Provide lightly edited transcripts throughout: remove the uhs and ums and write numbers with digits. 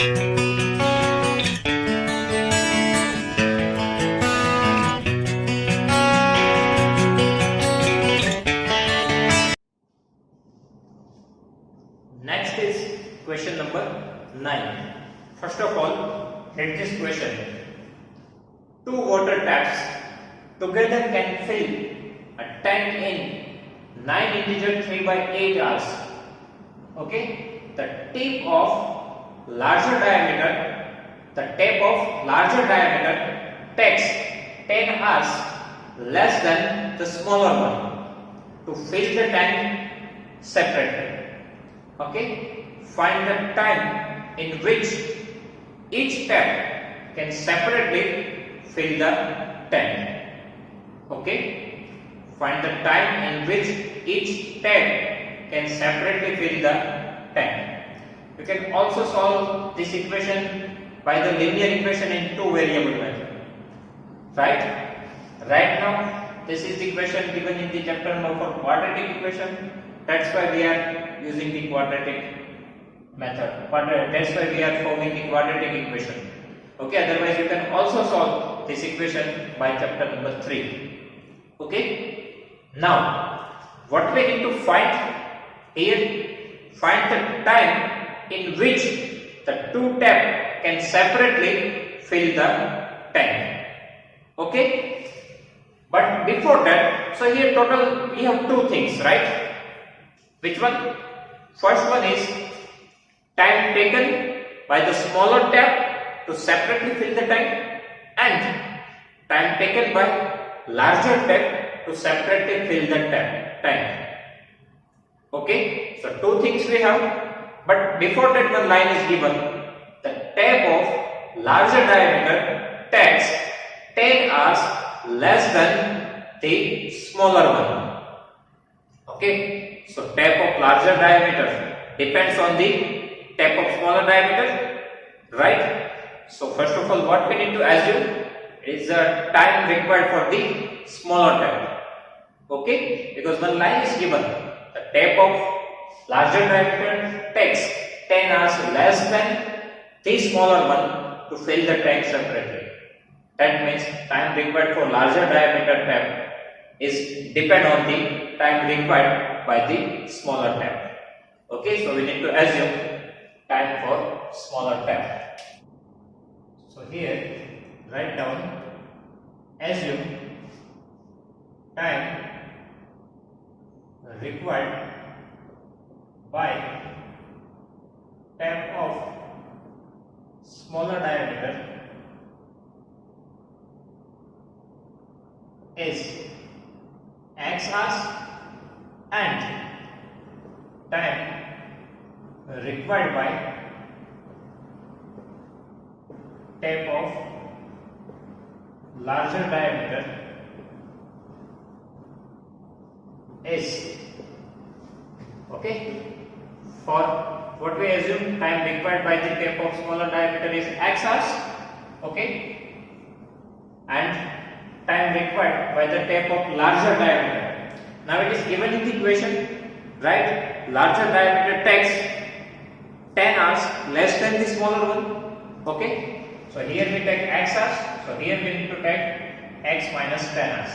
Next is question number 9. First of all, read this question. Two water taps together can fill a tank in 9 integer 3 by 8 hours. Okay, the tip of larger diameter takes 10 hours less than the smaller one to fill the tank separately. Okay, find the time in which each tap can separately fill the tank. Okay, find the time in which each tap can separately fill the tank. You can also solve this equation by the linear equation in two variable method. Right now, this is the equation given in the chapter number 4, quadratic equation. That's why we are using the quadratic method. That's why we are forming the quadratic equation. Okay, otherwise you can also solve this equation by chapter number 3. Okay, now what we need to find here? Find the time in which the two taps can separately fill the tank. Okay, but before that, so here total we have two things, right? Which one? First one is time taken by the smaller tap to separately fill the tank, and time taken by larger tap to separately fill the tank. Okay, so two things we have, but before that one line is given. The tap of larger diameter takes 10 hours less than the smaller one. Okay, so tap of larger diameter depends on the tap of smaller diameter, right? So first of all, what we need to assume is the time required for the smaller tap. Okay, because one line is given. The tap of larger diameter takes 10 hours less than the smaller one to fill the tank separately. That means time required for larger diameter tap is depend on the time required by the smaller tap. Okay, so we need to assume time for smaller tap. So here write down, assume time required by tap of smaller diameter is x hours and time required by tap of larger diameter is, okay, for what we assume time required by the tap of smaller diameter is x hours, okay, and time required by the tap of larger diameter. Now it is given in the equation, right? Larger diameter takes 10 hours less than the smaller one. Okay, so here we take x hours, so here we need to take x minus 10 hours,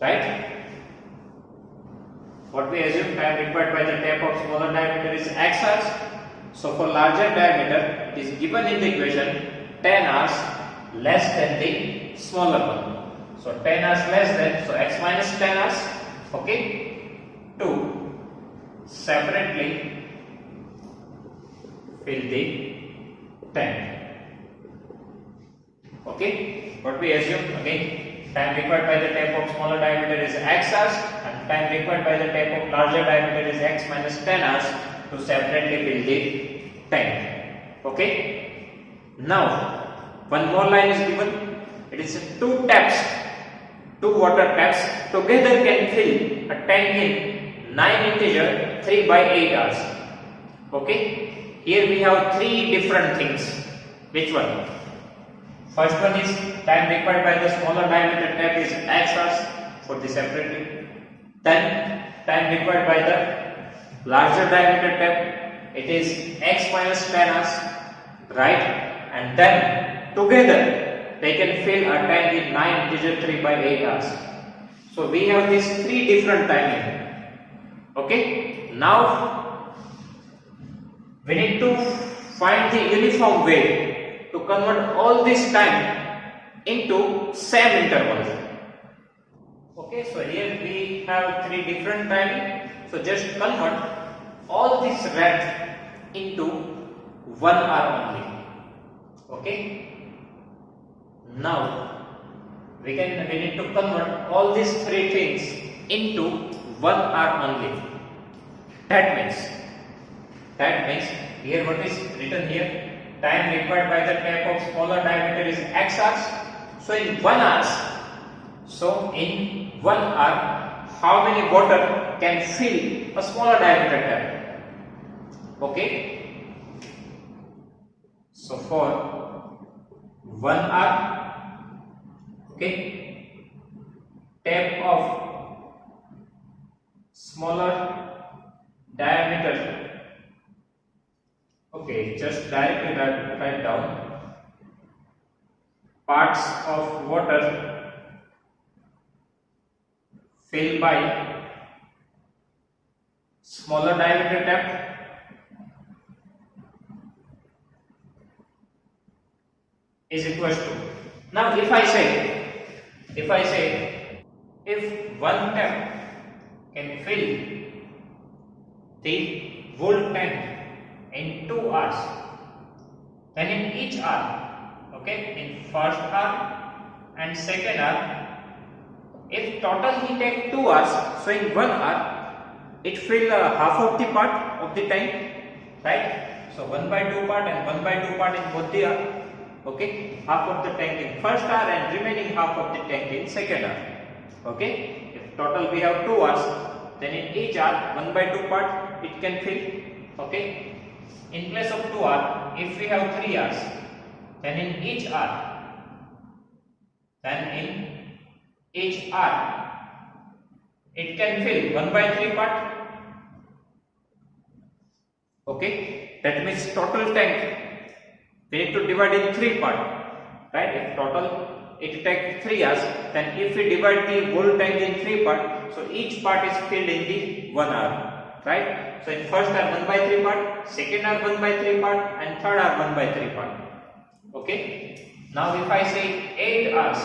right? What we assume time required by the tap of smaller diameter is x hours. So for larger diameter, it is given in the equation 10 hours less than the smaller one. So 10 hours less than, so x minus 10 hours, okay, to separately fill the tank. Okay, what we assume again, time required by the tap of smaller diameter is x hours and time required by the tap of larger diameter is x minus 10 hours to separately fill the tank. Okay, now one more line is given. It is two water taps together can fill a tank in 9 integer 3 by 8 hours. Okay, here we have three different things. Which one? First one is time required by the smaller diameter tap is x hours for the separately. Then time required by the larger diameter tap it is x minus 10 hours, right? And then together they can fill a tank in 9 integer 3 by 8 hours. So we have these 3 different timing. Okay, now we need to find the uniform way to convert all this time into same interval. Okay, so here we have 3 different timing. So just convert all this red into 1 hour only. Okay. Now we need to convert all these 3 things into 1 hour only. That means here what is written here, time required by the tap of smaller diameter is x hours. So in 1 hour, how many water can fill a smaller diameter tap? Okay. So for 1 hour, okay, tap of smaller diameter. Okay, just directly write down parts of water filled by smaller diameter tap is equals to, now if I say if one tap can fill the whole tank in 2 hours, then in each hour, okay, in first hour and second hour, if total he take 2 hours, so in 1 hour it fill half of the part of the tank, right? So 1 by 2 part and 1 by 2 part in both the hour, okay, half of the tank in first hour and remaining half of the tank in second hour. Okay, if total we have 2 hours, then in each hour 1 by 2 part it can fill. Okay, in place of 2 hours, if we have 3 hours, then in each hour it can fill 1 by 3 part. Okay, that means total tank we need to divide in 3 part, right? If total it takes 3 hours, then if we divide the whole tank in 3 part, so each part is filled in the 1 hour, right? So in first hour 1 by 3 part, second hour 1 by 3 part, and third hour 1 by 3 part. Okay. Now if I say 8 hours,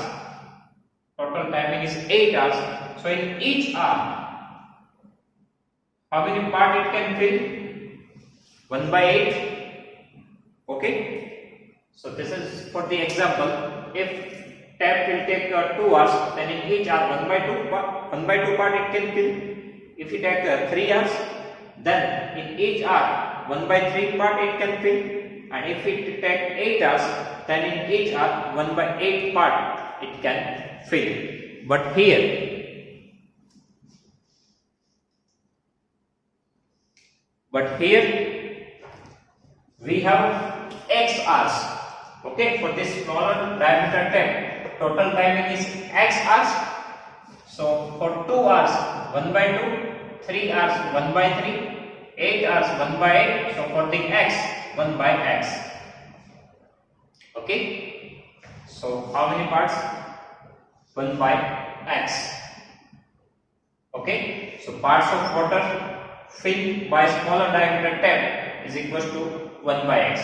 total timing is 8 hours. So in each hour, how many part it can fill? 1 by 8. Okay. So this is for the example. If tap will take 2 hours, then in each hour 1 by 2 part it can fill. If you take 3 hours, then in each hour 1 by 3 part it can fill. And if it take 8 hours, then in each hour 1 by 8 part it can fill. But here we have x hours. Okay, for this smaller diameter tap, total timing is x hours. So for 2 hours 1 by 2, 3 hours 1 by 3, 8 hours 1 by 8. So for the x, 1 by x. Okay, so how many parts? 1 by x. Okay, so parts of water filled by smaller diameter tap is equal to 1 by x.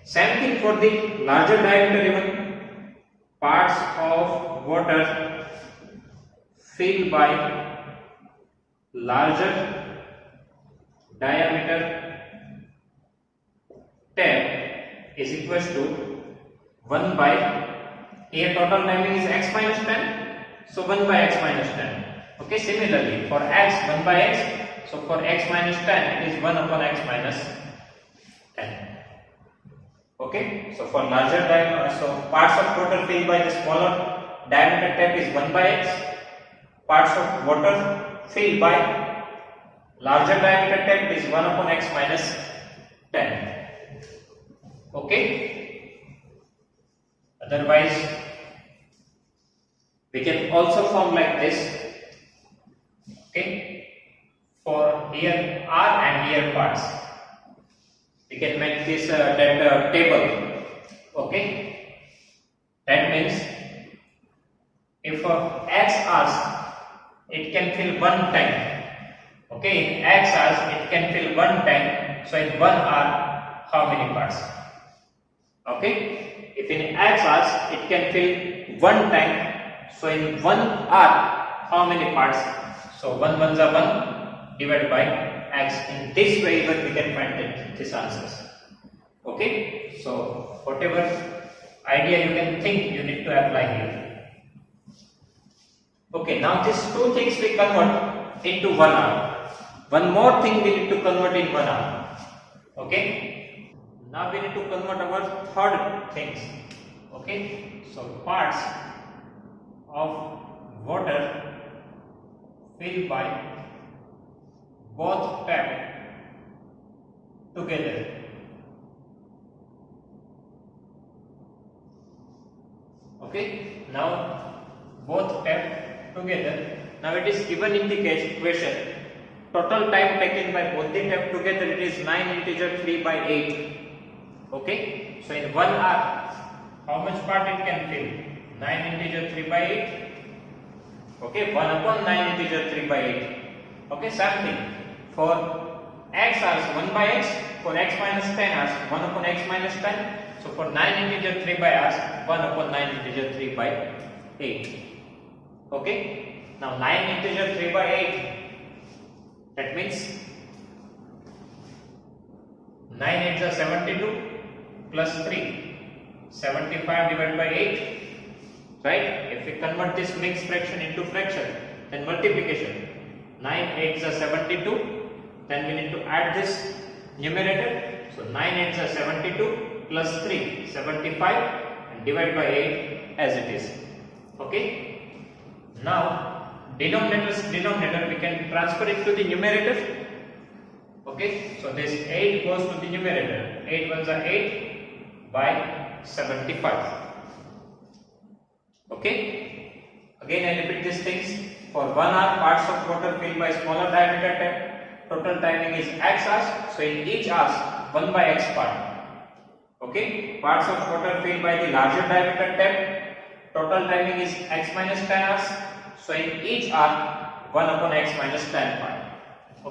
Same thing for the larger diameter even. Parts of water filled by larger diameter tap is equal to 1 by, here total timing is x minus 10, so 1 by x minus 10. Okay, similarly for x 1 by x, so for x minus 10 it is 1 upon x minus 10. Okay, so for larger diameter, so parts of water filled by the smaller diameter tap is 1 by x, parts of water filled by larger diameter tap is 1 upon x minus 10. Okay, otherwise we can also form like this. Okay, for here R and here parts. can make this table. Okay, that means if x hours it can fill one tank. Okay, in x hours it can fill one tank. So in 1 hour, how many parts? Okay, if in x hours it can fill one tank. So in 1 hour, how many parts? So 1 ones are 1 divided by x. In this way, even we can find these answers. Okay, so whatever idea you can think, you need to apply here. Okay, now these two things we convert into 1 hour. One more thing we need to convert in 1 hour. Okay, now we need to convert our third things. Okay, so parts of water filled by both tap together. Okay, now both tap together. Now it is given in the question. Total time taken by both the tap together, it is 9 integer 3 by 8. Okay, so in 1 hour, how much part it can fill? 9 integer 3 by 8. Okay, 1 upon 9 integer 3 by 8. Okay, same thing. For x hours 1 by x, for x minus 10 hours 1 upon x minus 10. So for 9 integer 3 by hours 1 upon 9 integer 3 by 8. Okay, now 9 integer 3 by 8. That means 9 8 is 72 plus 3, 75 divided by 8. Right? If we convert this mixed fraction into fraction, then multiplication. 9 8 is 72. Then we need to add this numerator. So 9 8 is 72 plus 3, 75 and divide by 8 as it is. Okay? Now denominator we can transfer it to the numerator. Okay? So this 8 goes to the numerator. 8 ones are 8 by 75. Okay, again I repeat these things. For 1 hour, parts of water filled by smaller diameter tap, total timing is x hours. So in each hours, 1 by x part. Okay, parts of water filled by the larger diameter tap, total timing is x minus 10 hours. So in each hour, 1 upon x minus 10 part.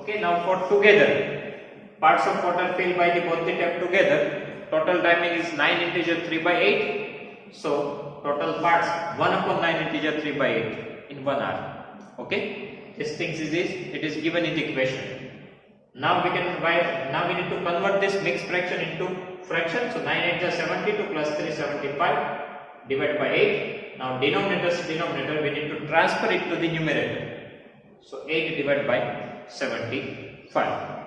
Okay, now for together, parts of water filled by the both the tap together, total timing is 9 integer 3 by 8. So total parts 1 upon 9 integer 3 by 8 in 1 hour. Okay, this thing is this, it is given in the equation. Now we can write, now we need to convert this mixed fraction into fraction. So 9 8 is 72 plus 3 75 divided by 8. Now denominator we need to transfer it to the numerator. So 8 divided by 75.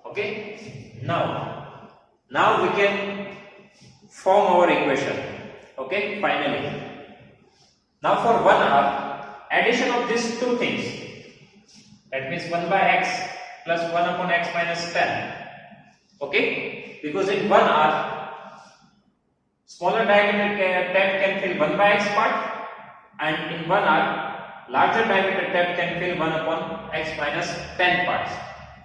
Okay, now we can form our equation. Okay, finally. Now for 1 hour, addition of these two things, that means 1 by x plus 1 upon x minus 10. Okay, because in 1 hour, smaller diameter tap can fill 1 by x part, and in 1 hour, larger diameter tap can fill 1 upon x minus 10 parts.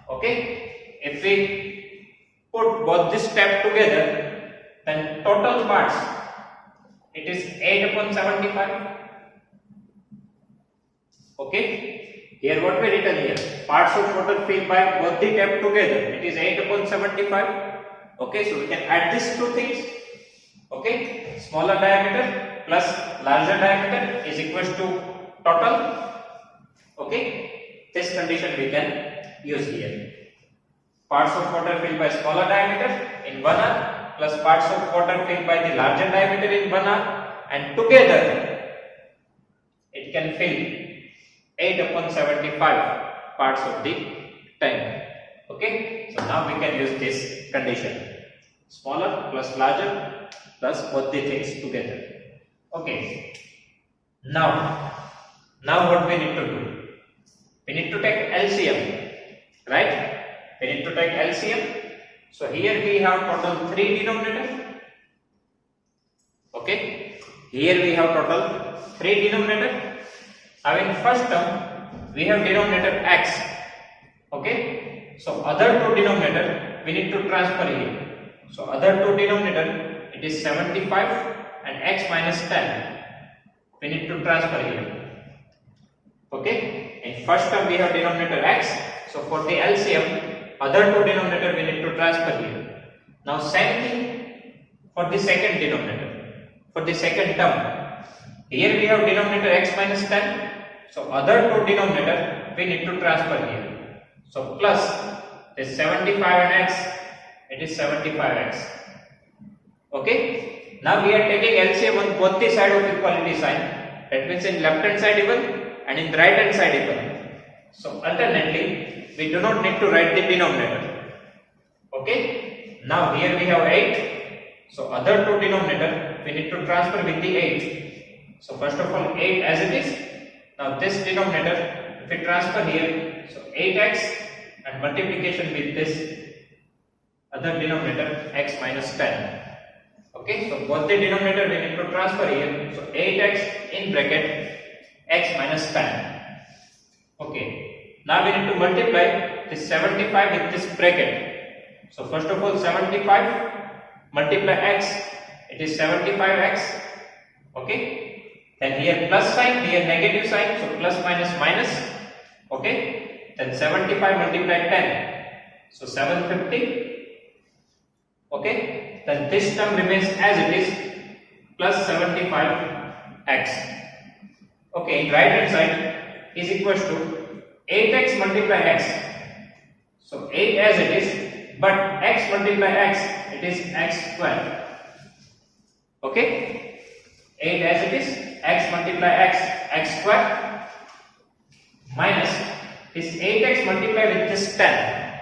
Okay, if we put both this tap together, then total parts, it is 8 upon 75. Okay, here what we written here, parts of water filled by both the tap together, it is 8 upon 75. Okay, so we can add these two things. Okay, smaller diameter plus larger diameter is equals to total. Okay, this condition we can use here. Parts of water filled by smaller diameter in 1 hour plus parts of water filled by the larger diameter in 1 hour, and together it can fill 8 upon 75 parts of the tank. Okay, so now we can use this condition, smaller plus larger plus both the things together. Okay, now what we need to do? We need to take LCM, right? We need to take LCM. So here we have total 3 denominator. Okay, here we have total 3 denominator. Now in first term we have denominator x. Okay, so other two denominator we need to transfer here. So other two denominator, it is 75 and x minus 10. We need to transfer here. Okay. In first term we have denominator x. So for the LCM, other two denominator we need to transfer here. Now same thing for the second denominator. For the second term, here we have denominator x minus 10. So other two denominator we need to transfer here. So plus this 75 and x, it is 75x. Okay. Now we are taking LCM on both the side of equality sign. That means in left hand side even and in the right hand side even. So alternately we do not need to write the denominator. Okay. Now here we have 8. So other two denominator we need to transfer with the 8. So first of all 8 as it is. Now this denominator if we transfer here, so 8x and multiplication with this other denominator x minus 10. Okay, so both the denominator we need to transfer here. So 8x in bracket x minus 10. Okay, now we need to multiply this 75 with this bracket. So first of all 75 multiply x, it is 75x. Okay, then here plus sign, here negative sign, so plus minus minus. Okay, then 75 multiply 10, so 750. Okay, then this term remains as it is, plus 75x. Okay, in right hand side is equals to 8x multiply x. So 8 as it is, but x multiply x, it is x square. Okay, 8 as it is, x multiply x, x square, minus this 8x multiply with this 10.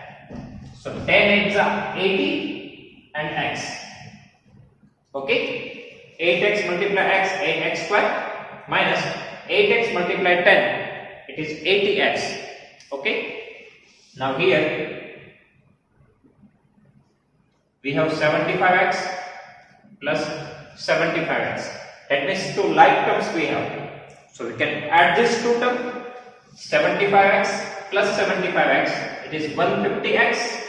So 10 8s are 80 and x. Okay, 8x multiply x, 8x square, minus 8x multiply 10, it is 80x. Okay, now here we have 75x plus 75x. That means two like terms we have. So we can add this two terms. 75x plus 75x, it is 150x.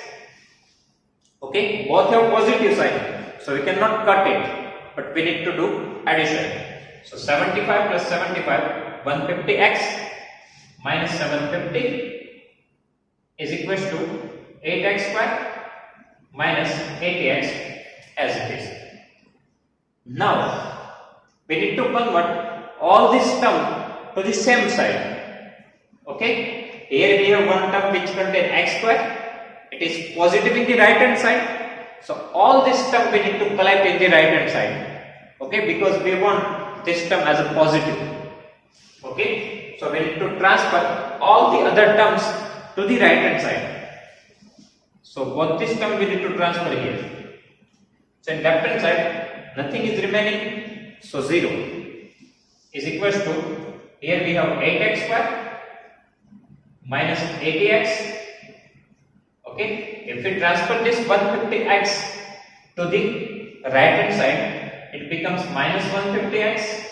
Okay, both have positive sign, so we cannot cut it, but we need to do addition. So 75 plus 75, 150x minus 750 is equals to 8x square minus 80x as it is. Now we need to convert all this term to the same side. Okay, here we have one term which contains x square. It is positive in the right hand side. So all this term we need to collect in the right hand side. Okay, because we want this term as a positive. Okay, so we need to transfer all the other terms to the right hand side. So both this term we need to transfer here. So in left hand side nothing is remaining. So 0 is equals to, here we have 8x square minus 80x. Okay, if we transfer this 150x to the right hand side, it becomes minus 150x.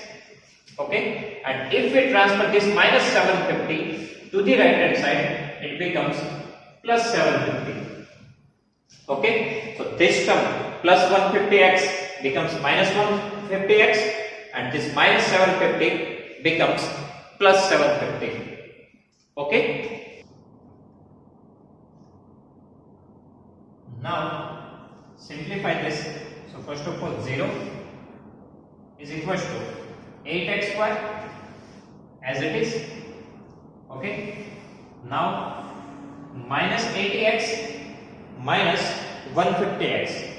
Okay, and if we transfer this minus 750 to the right hand side, it becomes plus 750. Okay, so this term plus 150x becomes minus 150x, and this minus 750 becomes plus 750. Okay, now simplify this. So first of all 0 is equals to 8x square as it is. Okay, now minus 80x minus 150x.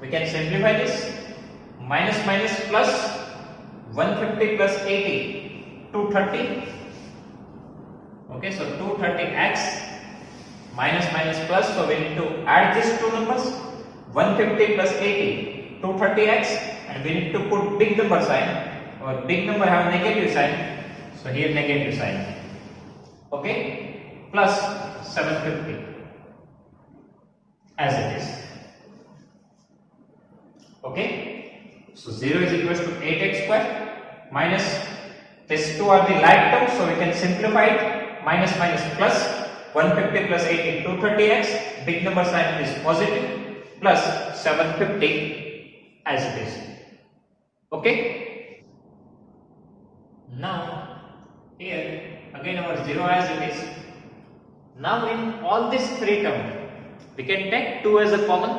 We can simplify this. Minus minus plus 150 plus 80, 230. Okay, so 230x minus minus plus, so we need to add these two numbers, 150 plus 80, 230x, and we need to put big number sign, or big number have negative sign, so here negative sign. Okay, plus 750 as it is. Okay, so 0 is equals to 8x square minus, these two are the like terms, so we can simplify it, minus minus plus 150 plus 80, 230x, big number sign is positive, plus 750 as it is. Okay. Now here again our 0 as it is. Now in all these three terms we can take 2 as a common.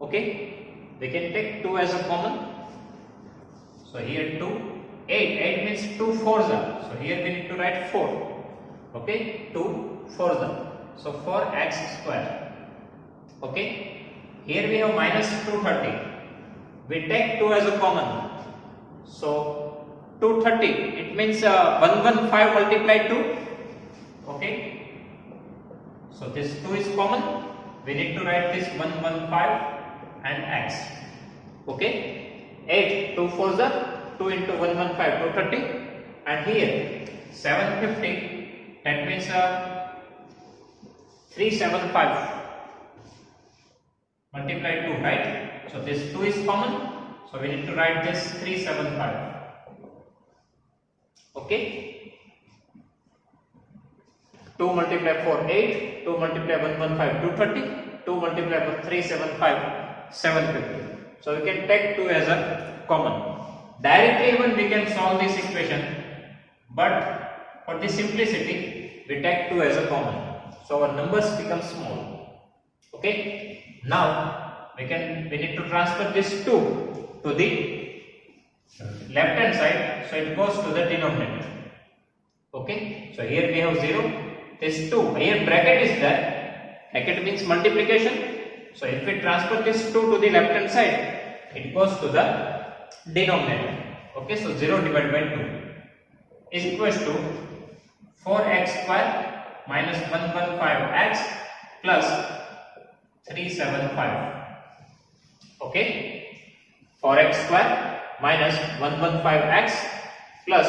Okay, we can take 2 as a common. So here 2, 8 means 2 fours are. So here we need to write 4. Okay, 2 fours are. So 4x square. Okay, here we have minus 230. We take 2 as a common. So 230, it means 115 multiplied 2. Okay, so this 2 is common. We need to write this 115 and x. Okay, 8, 2 fours are 2 into 115, 230, and here 750, that means 375 multiply 2, right? So this 2 is common, so we need to write this 375. Okay, 2 multiply 4, 8, 2 multiply 115, 230, 2 multiply 375, 750. So we can take 2 as a common. Directly even we can solve this equation, but for the simplicity we take 2 as a common. So our numbers become small. Okay. Now we need to transfer this 2 to the left hand side, so it goes to the denominator. Okay. So here we have 0. This 2, here bracket is there. Bracket means multiplication. So if we transfer this 2 to the left hand side, it goes to the denominator. Okay, so 0 divided by 2 is equals to 4x square minus 115x plus 375. Okay, 4x square minus 115x plus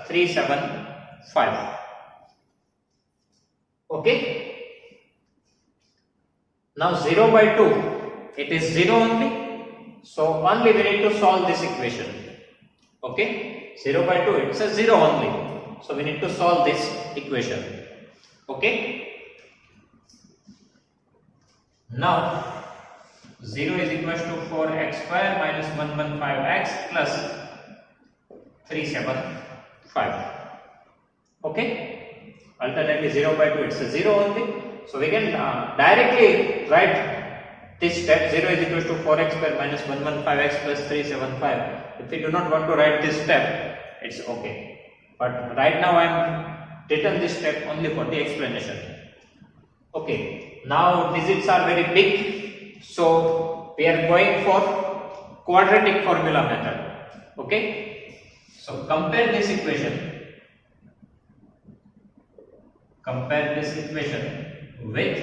375. Okay. Now 0 by 2, it is 0 only. So only we need to solve this equation. Okay, 0 by 2, it's a 0 only. So we need to solve this equation. Okay. Now 0 is equal to 4x square minus 115x plus 375. Okay. Alternately 0 by 2, it's a 0 only. So we can directly write this step. 0 is equal to 4x square minus 115x plus 375. If we do not want to write this step, it's okay. But right now I am written this step only for the explanation. Okay. Now digits are very big, so we are going for quadratic formula method. Okay. So compare this equation. Compare this equation with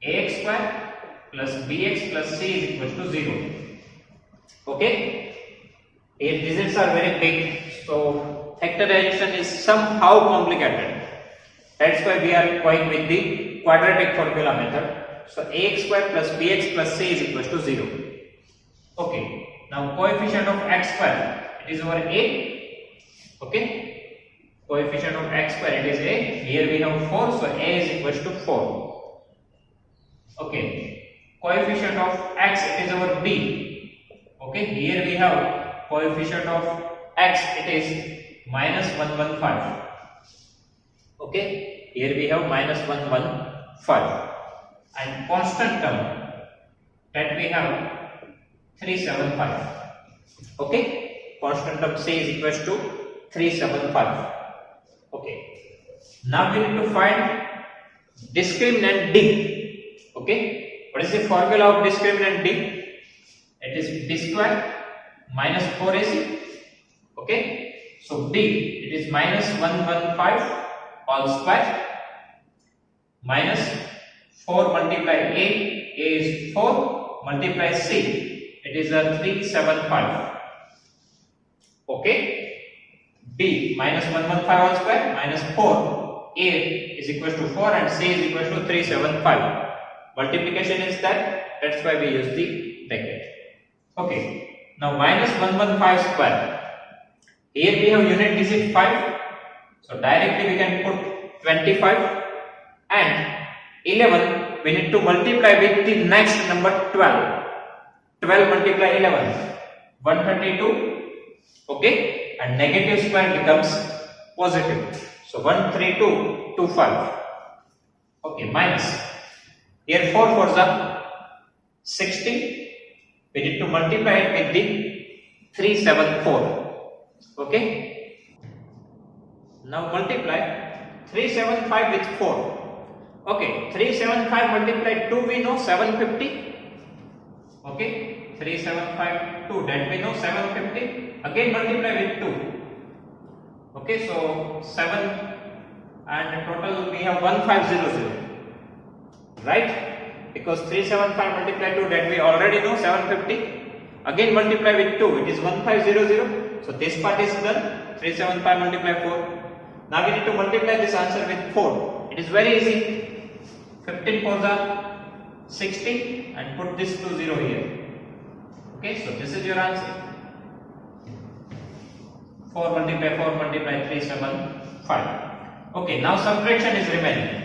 ax square plus bx plus c is equal to 0. Okay. Here digits are very big, so factorization is somehow complicated. That's why we are going with the quadratic formula method. So ax square plus bx plus c is equal to 0. Okay. Now coefficient of x square, it is over a. Okay. Coefficient of x square, it is a. Here we have 4, so a is equal to 4. Okay. Coefficient of x, it is over b. Okay. Here we have coefficient of x, it is minus 115. Okay. Here we have minus 115. And constant term, that we have 375. Okay. Constant term c is equal to 375. Okay. Now we need to find discriminant d. Okay. What is the formula of discriminant d? It is b square minus 4ac. Okay. So d, it is minus 115 all square minus 4 multiply a is 4 multiply c, it is a 375. Okay. B minus 115 whole square minus 4, a is equal to 4 and c is equal to 375. Multiplication is that's why we use the bracket. Okay. Now minus 115 square. Here we have unit digit 5. So directly we can put 25 and 11 we need to multiply with the next number 12. 12 multiply 11, 132. Okay, and negative square becomes positive. So 13225. Okay, minus. Here 4 fours are 60. We need to multiply it with the 374. Okay. Now multiply 375 with 4. Okay, 375 multiplied 2 we know 750. Okay, 375 2 that we know 750. Again multiply with 2. Okay, so 7 and total we have 1500. Right? Because 375 multiplied 2 that we already know 750. Again multiply with 2, it is 1500. So this part is done. 375 multiply 4. Now we need to multiply this answer with 4. It is very easy. 15 fours are 60 and put this 2 0 here. Okay, so this is your answer. 4 multiply 375. Okay, now subtraction is remaining.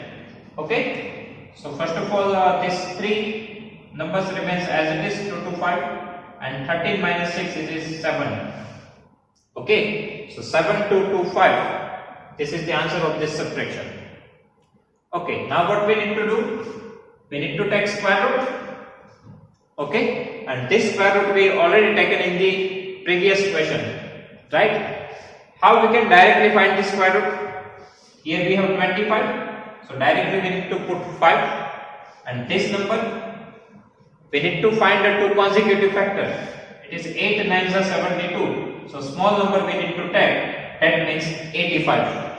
Okay, so first of all these 3 numbers remains as it is 2 to 5. And 13 minus 6 is 7. Okay, so 7 to 5. This is the answer of this subtraction. Okay, now what we need to do? We need to take square root. Okay, and this square root we already taken in the previous question. Right? How we can directly find the square root? Here we have 25. So directly we need to put 5. And this number we need to find the two consecutive factors. It is 8 9s are 72. So small number we need to take. That means 85.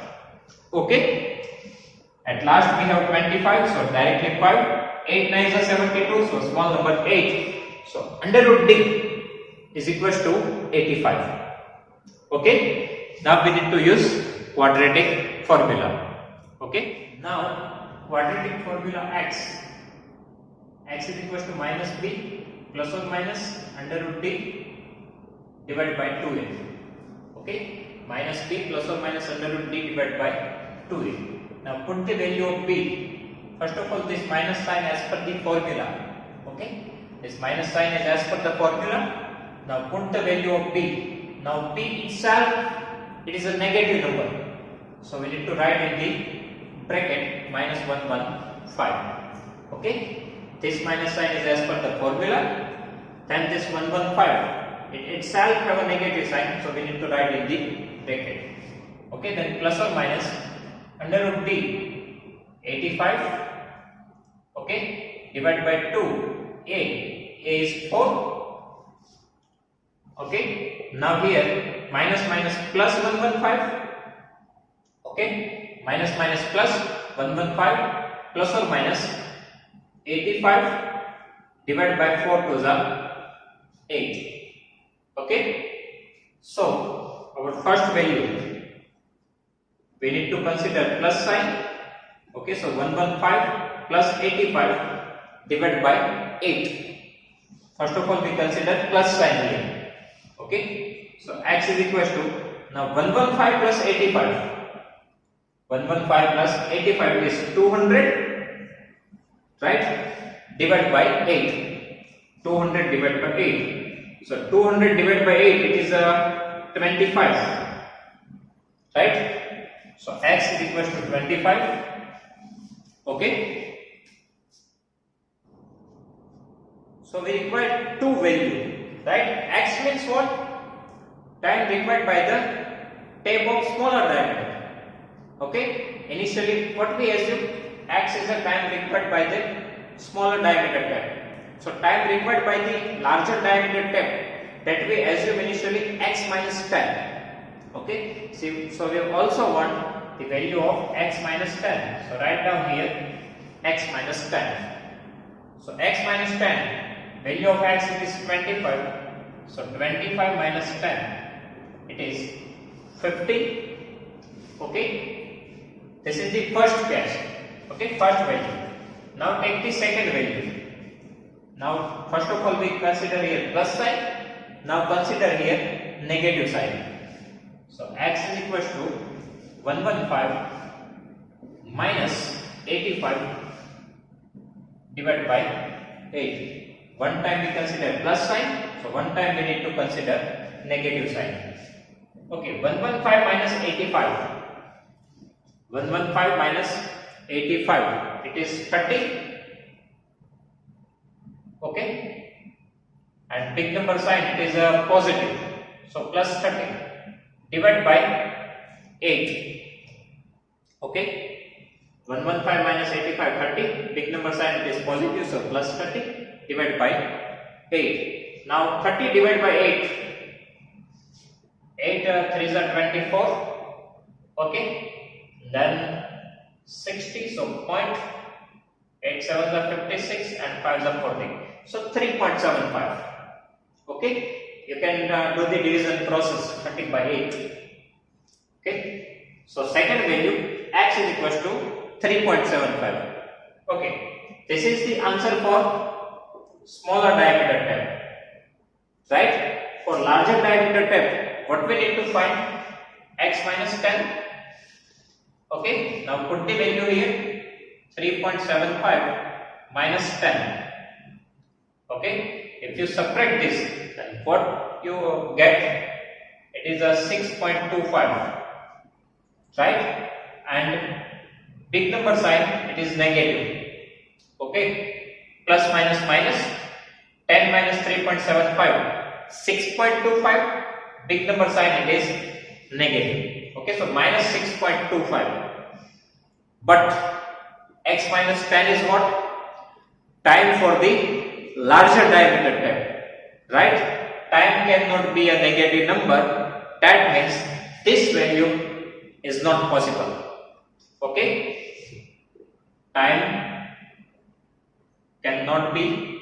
Okay. At last we have 25. So directly 5. 8 9s are 72. So small number 8. So under root d is equals to 85. Okay. Now we need to use quadratic formula. Okay. Now quadratic formula x. X is equals to minus b plus or minus under root d divided by 2a. Okay, minus b plus or minus under root d divided by 2a. Now put the value of b. First of all, this minus sign as per the formula. Okay, this minus sign is as per the formula. Now put the value of b. Now b itself, it is a negative number. So we need to write in the bracket minus 115. Okay. This minus sign is as per the formula. Then this 115, it itself have a negative sign, so we need to write in the bracket. Okay, then plus or minus under root d 85. Okay, divided by 2. A is 4. Okay, now here minus plus 115. Okay, minus plus 115 plus or minus 85 divided by 4 to the 8. Okay, so our first value we need to consider plus sign. Okay, so 115 plus 85 divided by 8. First of all, we consider plus sign here. Okay, so x is equals to now 115 plus 85. 115 plus 85 is 200. Right? Divided by 8. 200 divided by 8. So 200 divided by 8, it is 25. Right? So x is equal to 25. Okay? So we require two values. Right? X means what? Time required by the tape of smaller diameter. Okay? Initially, what we assume? X is the time required by the smaller diameter tape. So time required by the larger diameter tape, that we assume initially x minus 10. Okay. So we also want the value of x minus 10. So write down here x minus 10. So x minus 10, value of x is 25. So 25 minus 10, it is 50. Okay. This is the first case. Okay, first value. Now take the second value. Now first of all we consider here plus sign. Now consider here negative sign. So x is equal to 115 minus 85 divided by 8. One time we consider plus sign, so one time we need to consider negative sign. Okay, 115 minus 85. 115 minus 85, it is 30. Okay, and big number sign, it is a positive, so plus 30 divided by 8. Okay, 115 minus 85, 30, big number sign, it is positive, so plus 30 divided by 8. Now 30 divided by 8, 8 3s are 24. Okay, then 60, so 8 7s are 56 and 5s are 40, so 3.75. Okay, you can do the division process, 30 by 8. Okay, so second value x is equals to 3.75. Okay, this is the answer for smaller diameter tap, right? For larger diameter tap, what we need to find? X minus 10. Okay, now put the value here, 3.75 minus 10. Okay, if you subtract this, then what you get? It is a 6.25, right? And big number sign, it is negative. Okay, plus minus minus, 10 minus 3.75, 6.25, big number sign, it is negative. Okay, so minus 6.25. But x minus 10 is what? Time for the larger diameter tap, right? Time cannot be a negative number. That means this value is not possible. Okay, time cannot be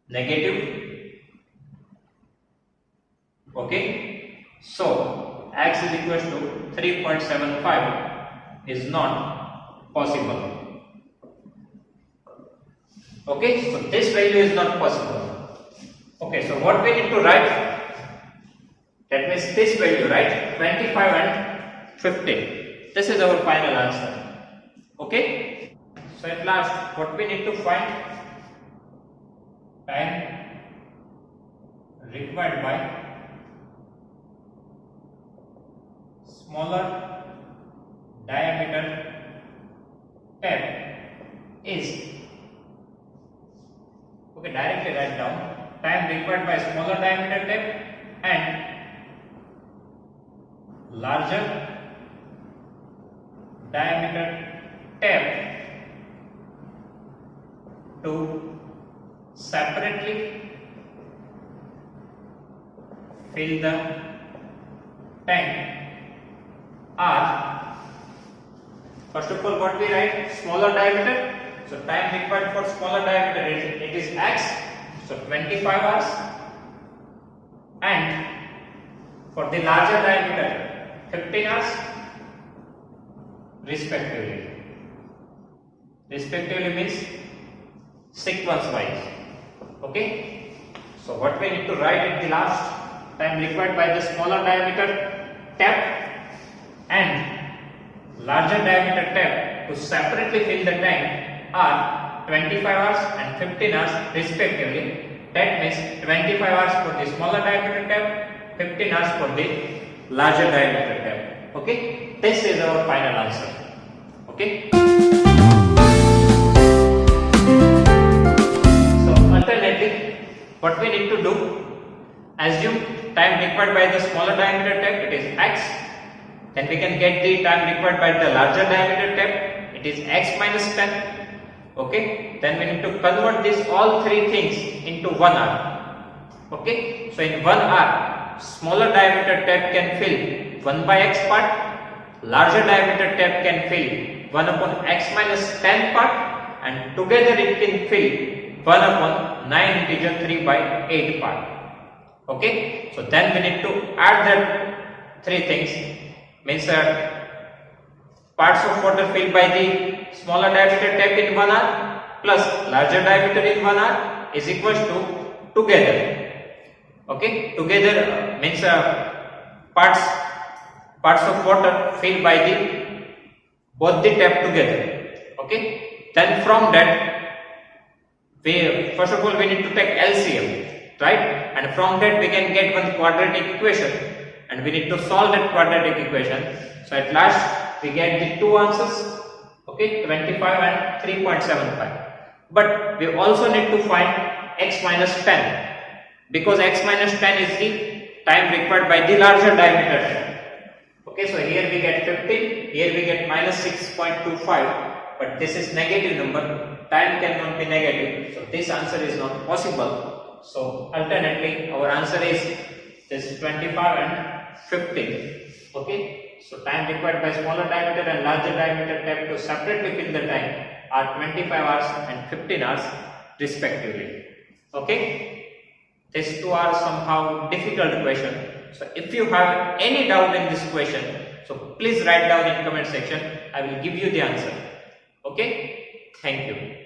negative. Okay, so x is equal to 3.75 is not possible. Okay, so this value is not possible. Okay, so what we need to write? That means this value, right? 25 and 15. This is our final answer. Okay, so at last, what we need to find? Time required by smaller diameter tap is, okay, directly write down time required by smaller diameter tap and larger diameter tap to separately fill the tank are, first of all, what we write? Smaller diameter. So time required for smaller diameter it is x, so 25 hours, and for the larger diameter 15 hours respectively. Respectively means sequence wise. Okay, so what we need to write at the last? Time required by the smaller diameter tap and larger diameter tap to separately fill the tank are 25 hours and 15 hours respectively. That means 25 hours for the smaller diameter tap, 15 hours for the larger diameter tap. Okay, this is our final answer. Okay, so alternately, what we need to do? Assume time required by the smaller diameter tap, it is x. Then we can get the time required by the larger diameter tap, it is x minus 10. Okay, then we need to convert this all three things into 1 hour. Okay, so in 1 hour, smaller diameter tap can fill 1 by x part, larger diameter tap can fill 1 upon x minus 10 part, and together it can fill 1 upon 9 integer 3 by 8 part. Okay, so then we need to add that three things, means parts of water filled by the smaller diameter tap in 1 hour plus larger diameter in 1 hour is equals to together. Okay, together means parts of water filled by the both the tap together. Okay, Then from that, first of all we need to take LCM, right? And from that we can get one quadratic equation, and we need to solve that quadratic equation. So at last we get the two answers, okay, 25 and 3.75. But we also need to find x minus 10, because x minus 10 is the time required by the larger diameter. Okay, so here we get 15, here we get minus 6.25, but this is negative number, time cannot be negative, so this answer is not possible. So alternately our answer is this 25 and 15. Okay, so time required by smaller diameter and larger diameter have to separately fill the time are 25 hours and 15 hours respectively. Okay, these two are somehow difficult question. So if you have any doubt in this question, so please write down in comment section. I will give you the answer. Okay, thank you.